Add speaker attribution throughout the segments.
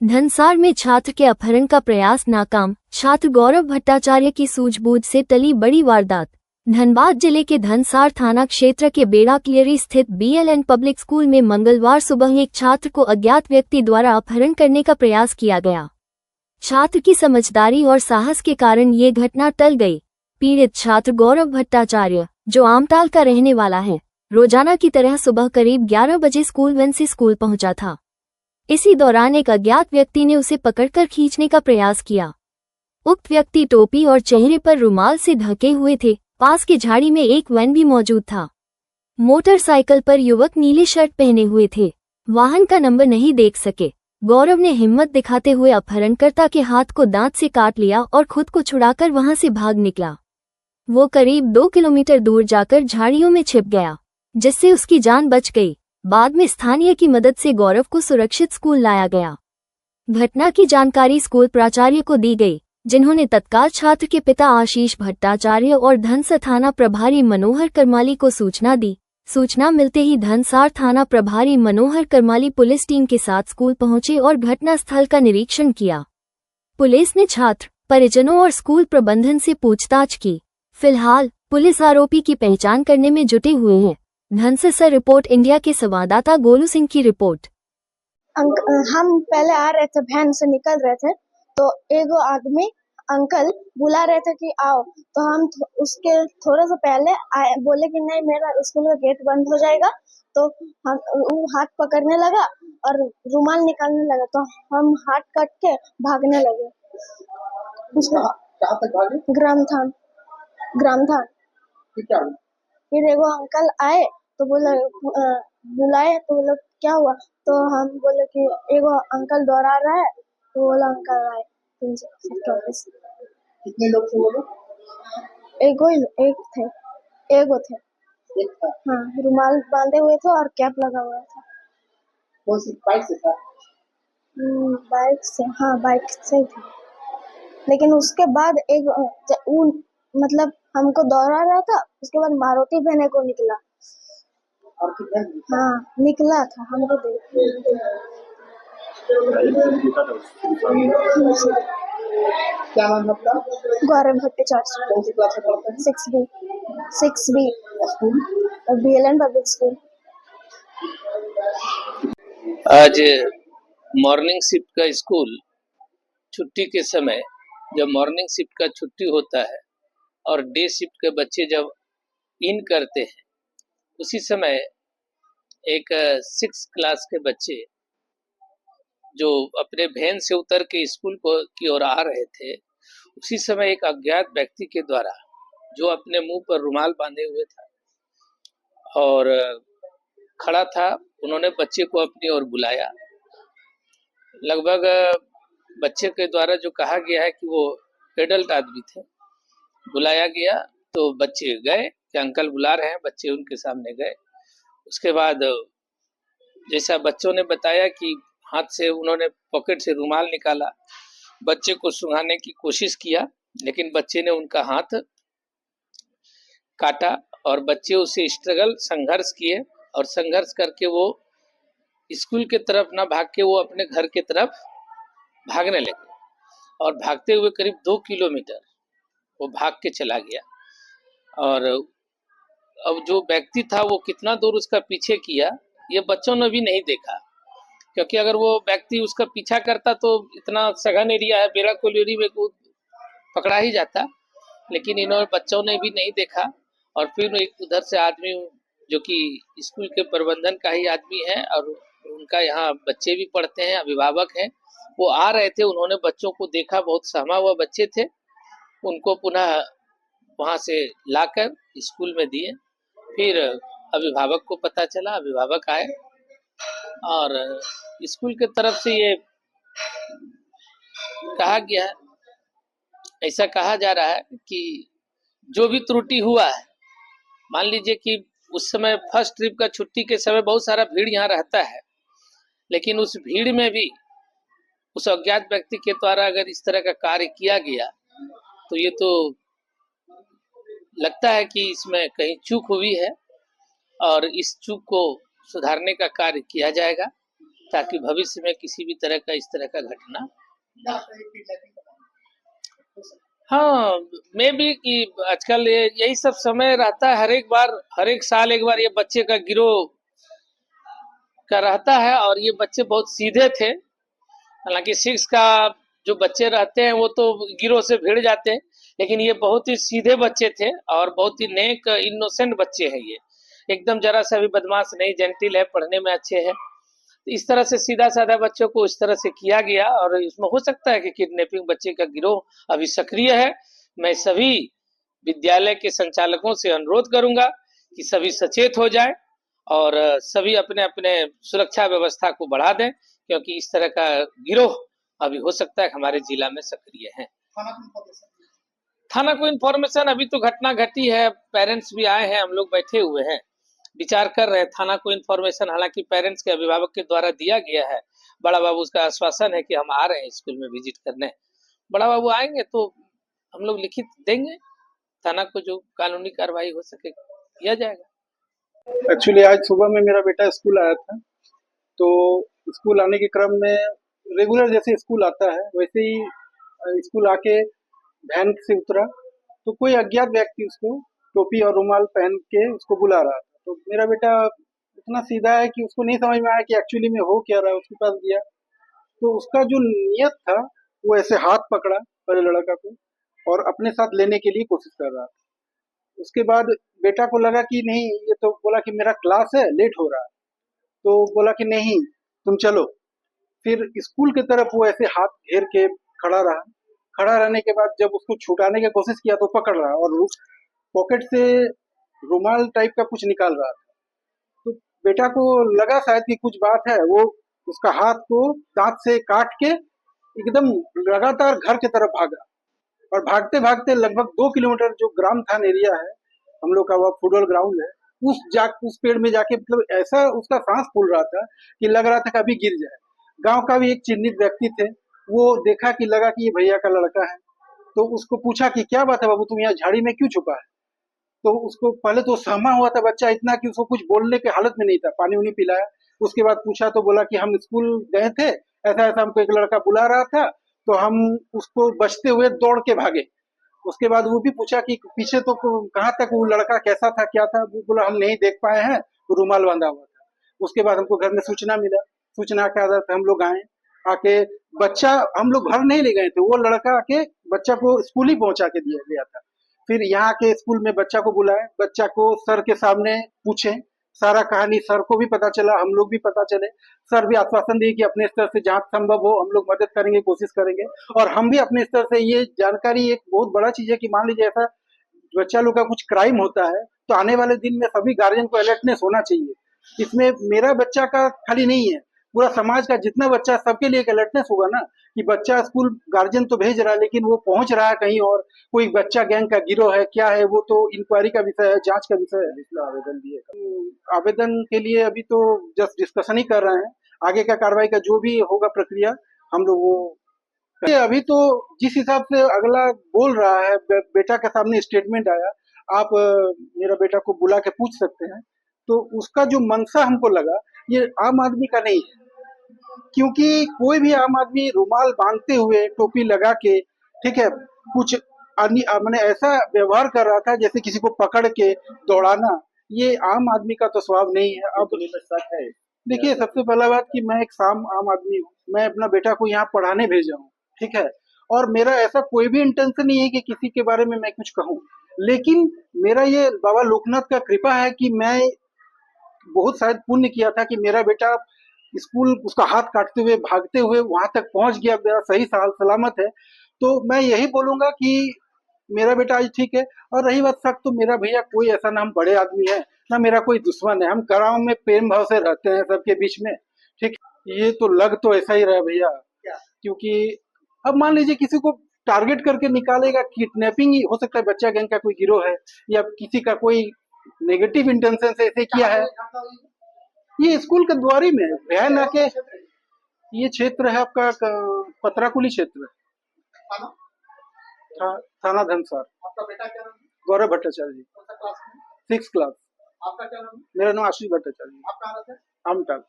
Speaker 1: धनसार में छात्र के अपहरण का प्रयास नाकाम। छात्र गौरव भट्टाचार्य की सूझबूझ से टली बड़ी वारदात। धनबाद जिले के धनसार थाना क्षेत्र के बेड़ा क्लियरी स्थित BLN पब्लिक स्कूल में मंगलवार सुबह एक छात्र को अज्ञात व्यक्ति द्वारा अपहरण करने का प्रयास किया गया। छात्र की समझदारी और साहस के कारण ये घटना टल गई। पीड़ित छात्र गौरव भट्टाचार्य, जो आमटाल का रहने वाला है, रोजाना की तरह सुबह करीब 11 बजे स्कूल वैन से स्कूल पहुंचा था। इसी दौरान एक अज्ञात व्यक्ति ने उसे पकड़कर खींचने का प्रयास किया। उक्त व्यक्ति टोपी और चेहरे पर रुमाल से ढके हुए थे। पास की झाड़ी में एक वैन भी मौजूद था। मोटरसाइकिल पर युवक नीली शर्ट पहने हुए थे। वाहन का नंबर नहीं देख सके। गौरव ने हिम्मत दिखाते हुए अपहरणकर्ता के हाथ को दांत से काट लिया और खुद को छुड़ाकर वहां से भाग निकला। वो करीब 2 किलोमीटर दूर जाकर झाड़ियों में छिप गया, जिससे उसकी जान बच गई। बाद में स्थानीय की मदद से गौरव को सुरक्षित स्कूल लाया गया। घटना की जानकारी स्कूल प्राचार्य को दी गई, जिन्होंने तत्काल छात्र के पिता आशीष भट्टाचार्य और धनसार थाना प्रभारी मनोहर करमाली को सूचना दी। सूचना मिलते ही धनसार थाना प्रभारी मनोहर करमाली पुलिस टीम के साथ स्कूल पहुंचे और घटना स्थल का निरीक्षण किया। पुलिस ने छात्र, परिजनों और स्कूल प्रबंधन से पूछताछ की। फिलहाल पुलिस आरोपी की पहचान करने में जुटे हुए हैं। धनसार रिपोर्ट इंडिया के संवाददाता गोलू सिंह की रिपोर्ट।
Speaker 2: हम पहले आ रहे थे, वैन से निकल रहे थे, तो एगो आदमी अंकल बुला रहे थे कि आओ, तो हम उसके थोड़ा सा पहले आए, बोले कि नहीं मेरा स्कूल का गेट बंद हो जाएगा। तो हम वो हाथ पकड़ने लगा और रुमाल निकालने लगा, तो हम हाथ काट के भागने लगे।
Speaker 3: कहाँ तक भागे?
Speaker 2: ग्राम था। फिर एगो अंकल आए तो बुलाए, तो बोले क्या हुआ, तो हम बोले कि एगो अंकल दौड़ा रहा है, तो बोला अंकल आए।
Speaker 3: कितने लोग थे वो लोग?
Speaker 2: एगो थे।
Speaker 3: एक था।
Speaker 2: हाँ, रुमाल बांधे हुए थे और कैप लगा हुआ था।
Speaker 3: कौन सी बाइक से था?
Speaker 2: बाइक से, हाँ बाइक से ही था। लेकिन उसके बाद मतलब हमको दौड़ा रहा था, उसके बाद मारुति बहने को निकला।
Speaker 3: और कितने?
Speaker 2: हाँ निकला था, हमको
Speaker 3: क्या नाम है आपका?
Speaker 2: गौरव भट्टाचार्य।
Speaker 3: कौन सी क्लास में पढ़ते हैं?
Speaker 2: 6B
Speaker 3: school?
Speaker 2: BLN public school.
Speaker 4: आज मॉर्निंग शिफ्ट का स्कूल छुट्टी के समय, जब मॉर्निंग शिफ्ट का छुट्टी होता है और डे शिफ्ट के बच्चे जब इन करते हैं, उसी समय एक 6 क्लास के बच्चे जो अपने वैन से उतर के स्कूल की ओर आ रहे थे, उसी समय एक अज्ञात व्यक्ति के द्वारा, जो अपने मुंह पर रुमाल बांधे हुए था और खड़ा था, उन्होंने बच्चे को अपनी ओर बुलाया। लगभग बच्चे के द्वारा जो कहा गया है कि वो एडल्ट आदमी थे। बुलाया गया तो बच्चे गए कि अंकल बुला रहे हैं, बच्चे उनके सामने गए। उसके बाद जैसा बच्चों ने बताया कि हाथ से उन्होंने पॉकेट से रुमाल निकाला, बच्चे को सुंघाने की कोशिश किया, लेकिन बच्चे ने उनका हाथ काटा और बच्चे उसे संघर्ष किए और संघर्ष करके वो स्कूल के तरफ ना भाग के वो अपने घर के तरफ भागने लगे और भागते हुए करीब 2 किलोमीटर वो भाग के चला गया। और अब जो व्यक्ति था वो कितना दूर उसका पीछे किया, ये बच्चों ने भी नहीं देखा, क्योंकि अगर वो व्यक्ति उसका पीछा करता तो इतना सघन एरिया है, बेड़ा कोलियरी में पकड़ा ही जाता। लेकिन इन्होंने बच्चों ने भी नहीं देखा और फिर एक उधर से आदमी, जो कि स्कूल के प्रबंधन का ही आदमी है और उनका यहाँ बच्चे भी पढ़ते हैं, अभिभावक हैं, वो आ रहे थे। उन्होंने बच्चों को देखा, बहुत सहमा हुआ बच्चे थे, उनको पुनः वहाँ से लाकर स्कूल में दिए। फिर अभिभावक को पता चला, अभिभावक आए और स्कूल के तरफ से ये कहा गया, ऐसा कहा जा रहा है कि जो भी त्रुटि हुआ है, मान लीजिए कि उस समय फर्स्ट ट्रिप का छुट्टी के समय बहुत सारा भीड़ यहाँ रहता है, लेकिन उस भीड़ में भी उस अज्ञात व्यक्ति के द्वारा अगर इस तरह का कार्य किया गया तो ये तो लगता है कि इसमें कहीं चूक हुई है और इस चूक को सुधारने का कार्य किया जाएगा। ताकि भविष्य में किसी भी तरह का इस तरह का घटना।
Speaker 3: क्या लगता है ये किडनैपिंग का मामला हो सकता
Speaker 4: हाँ, मैं भी कि आजकल यही सब समय रहता है, हर एक साल एक बार ये बच्चे का गिरोह का रहता है, और ये बच्चे बहुत सीधे थे। हालांकि सिक्स का जो बच्चे रहते हैं वो तो गिरोह से भिड़ जाते हैं, लेकिन ये बहुत ही सीधे बच्चे थे और बहुत ही नेक इनोसेंट बच्चे हैं। ये एकदम जरा सा भी बदमाश नहीं, जेंटिल है, पढ़ने में अच्छे हैं। तो इस तरह से सीधा साधा बच्चों को इस तरह से किया गया, और इसमें हो सकता है कि किडनैपिंग बच्चे का गिरोह अभी सक्रिय है। मैं सभी विद्यालय के संचालकों से अनुरोध करूंगा कि सभी सचेत हो जाएं और सभी अपने अपने सुरक्षा व्यवस्था को बढ़ा दें, क्योंकि इस तरह का गिरोह अभी हो सकता है हमारे जिला में सक्रिय है।
Speaker 3: थाना की इन्फॉर्मेशन
Speaker 4: थाना को इन्फॉर्मेशन, अभी तो घटना घटी है, पेरेंट्स भी आए हैं, हम लोग बैठे हुए हैं, विचार कर रहे हैं। थाना को इन्फॉर्मेशन हालांकि पेरेंट्स के अभिभावक के द्वारा दिया गया है। बड़ा बाबू उसका आश्वासन है कि हम आ रहे हैं स्कूल में विजिट करने। बड़ा बाबू आएंगे तो हम लोग लिखित देंगे, थाना को जो कानूनी कार्रवाई हो सके किया जाएगा।
Speaker 5: एक्चुअली आज सुबह में मेरा बेटा स्कूल आया था, तो स्कूल आने के क्रम में रेगुलर जैसे स्कूल आता है वैसे ही स्कूल आके वैन से उतरा, तो कोई अज्ञात व्यक्ति उसको टोपी और रुमाल पहन के उसको बुला रहा था। तो मेरा बेटा इतना सीधा है कि उसको नहीं समझ में आया कि एक्चुअली में हो क्या रहा है। उसके पास गया तो उसका जो नियत था वो ऐसे हाथ पकड़ा पहले लड़का को और अपने साथ लेने के लिए कोशिश कर रहा था। उसके बाद बेटा को लगा कि नहीं, ये तो बोला कि मेरा क्लास है, लेट हो रहा है, तो बोला कि नहीं तुम चलो। फिर स्कूल की तरफ वो ऐसे हाथ घेर के खड़ा रहा। खड़ा रहने के बाद जब उसको छुटाने की कोशिश किया तो पकड़ रहा और पॉकेट से रुमाल टाइप का कुछ निकाल रहा था। तो बेटा को लगा शायद कि कुछ बात है, वो उसका हाथ को दांत से काट के एकदम लगातार घर की तरफ भागा और भागते भागते लगभग 2 किलोमीटर जो ग्राम थान एरिया है हम लोग का, वह फुटबॉल ग्राउंड है, उस पेड़ में जाके मतलब ऐसा उसका सांस फूल रहा था कि लग रहा था कि अभी गिर जाए। गांव का भी एक चिन्हित व्यक्ति थे, वो देखा कि लगा कि ये भैया का लड़का है, तो उसको पूछा कि क्या बात है बाबू, तुम यहाँ झाड़ी में क्यों छुपा है। तो उसको पहले तो सहमा हुआ था बच्चा इतना कि उसको कुछ बोलने के हालत में नहीं था। पानी उनी पिलाया, उसके बाद पूछा तो बोला कि हम स्कूल गए थे, ऐसा ऐसा हमको एक लड़का बुला रहा था, तो हम उसको बचते हुए दौड़ के भागे। उसके बाद वो भी पूछा कि पीछे तो कहाँ तक, वो लड़का कैसा था क्या था। वो बोला हम नहीं देख पाए हैं, वो रुमाल बांधा हुआ था। उसके बाद हमको घर में सूचना मिला, सूचना के आधार पर हम लोग आए। आके बच्चा, हम लोग घर नहीं ले गए थे, वो लड़का आके बच्चा को स्कूल ही पहुंचा के दिया गया था। फिर यहाँ के स्कूल में बच्चा को बुलाए, बच्चा को सर के सामने पूछे, सारा कहानी सर को भी पता चला, हम लोग भी पता चले। सर भी आश्वासन दिए कि अपने स्तर से जहाँ संभव हो हम लोग मदद करेंगे, कोशिश करेंगे। और हम भी अपने स्तर से, ये जानकारी एक बहुत बड़ा चीज है कि मान लीजिए ऐसा बच्चा लोग का कुछ क्राइम होता है तो आने वाले दिन में सभी गार्जियन को अलर्टनेस होना चाहिए। इसमें मेरा बच्चा का खाली नहीं है, पूरा समाज का जितना बच्चा, सबके लिए एक अलर्टनेस होगा ना कि बच्चा स्कूल गार्जियन तो भेज रहा है लेकिन वो पहुंच रहा है कहीं और, कोई बच्चा गैंग का गिरोह है क्या है, वो तो इंक्वायरी का विषय है, जांच का विषय है। इसलिए आवेदन दिए, आवेदन के लिए अभी तो जस्ट डिस्कशन ही कर रहे हैं। आगे का कार्रवाई का जो भी होगा प्रक्रिया हम लोग वो अभी तो जिस हिसाब से अगला बोल रहा है, बेटा के सामने स्टेटमेंट आया, आप मेरा बेटा को बुला के पूछ सकते हैं। तो उसका जो मनसा हमको लगा ये आम आदमी का नहीं है, क्योंकि कोई भी आम आदमी रुमाल बांधते हुए टोपी लगा के, ठीक है, कुछ मैंने ऐसा व्यवहार कर रहा था जैसे किसी को पकड़ के दौड़ाना, ये आम आदमी का तो स्वभाव नहीं है। अब देखिए, सबसे पहला बात कि मैं एक आम आदमी हूँ, मैं अपना बेटा को यहाँ पढ़ाने भेजा हूँ, ठीक है, और मेरा ऐसा कोई भी इंटेंशन नहीं है कि किसी के बारे में मैं कुछ कहूँ। लेकिन मेरा ये बाबा लोकनाथ का कृपा है कि मैं बहुत शायद पुण्य किया था कि मेरा बेटा स्कूल उसका हाथ काटते हुए भागते हुए वहां तक पहुंच गया, मेरा सही सलामत है। तो मैं यही बोलूंगा कि मेरा बेटा आज ठीक है। और रही बात शक, तो मेरा भैया कोई ऐसा ना हम बड़े आदमी है ना मेरा कोई दुश्मन है, हम गाँव में प्रेम भाव से रहते हैं सबके बीच में, ठीक। ये तो लग तो ऐसा ही रहा भैया, क्योंकि अब मान लीजिए किसी को टारगेट करके निकालेगा, किडनैपिंग ही हो सकता है, बच्चा गैंग का कोई गिरोह है या किसी का कोई नेगेटिव इंटेंशन से ऐसे किया है। ये स्कूल के द्वारी में वैन आके, ये क्षेत्र है आपका पतराकुली क्षेत्र, थाना धनसार।
Speaker 3: आपका बेटा क्या नाम है?
Speaker 5: गौरव भट्टाचार्य जी,
Speaker 3: कौन सा क्लास में?
Speaker 5: 6th class.
Speaker 3: आपका क्या नाम है?
Speaker 5: मेरा नाम आशीष भट्टाचार्य जी,
Speaker 3: आप कहाँ रहते हैं?
Speaker 5: आमटाल।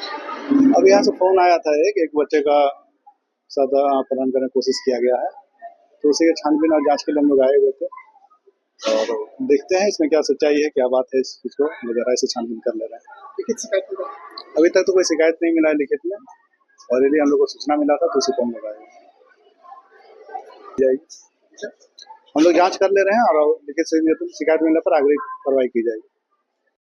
Speaker 5: अब यहाँ से फोन आया था एक बच्चे का साथ अपहरण करने की कोशिश किया गया है, तो उसी के छानबीन और जांच के लिए हम लोग आए हुए थे और देखते हैं इसमें क्या सच्चाई है, क्या बात है, इस चीज को गहराई से छानबीन कर ले रहे हैं।
Speaker 3: लिखित शिकायत होगा।
Speaker 5: अभी तक तो कोई शिकायत नहीं मिला है लिखित में, और यदि हम लोग को सूचना मिला था तो उसी को हम लोग आए जाएगी। हम लोग जांच कर ले रहे हैं और लिखित से शिकायत मिलने पर आगे कार्रवाई की जाएगी।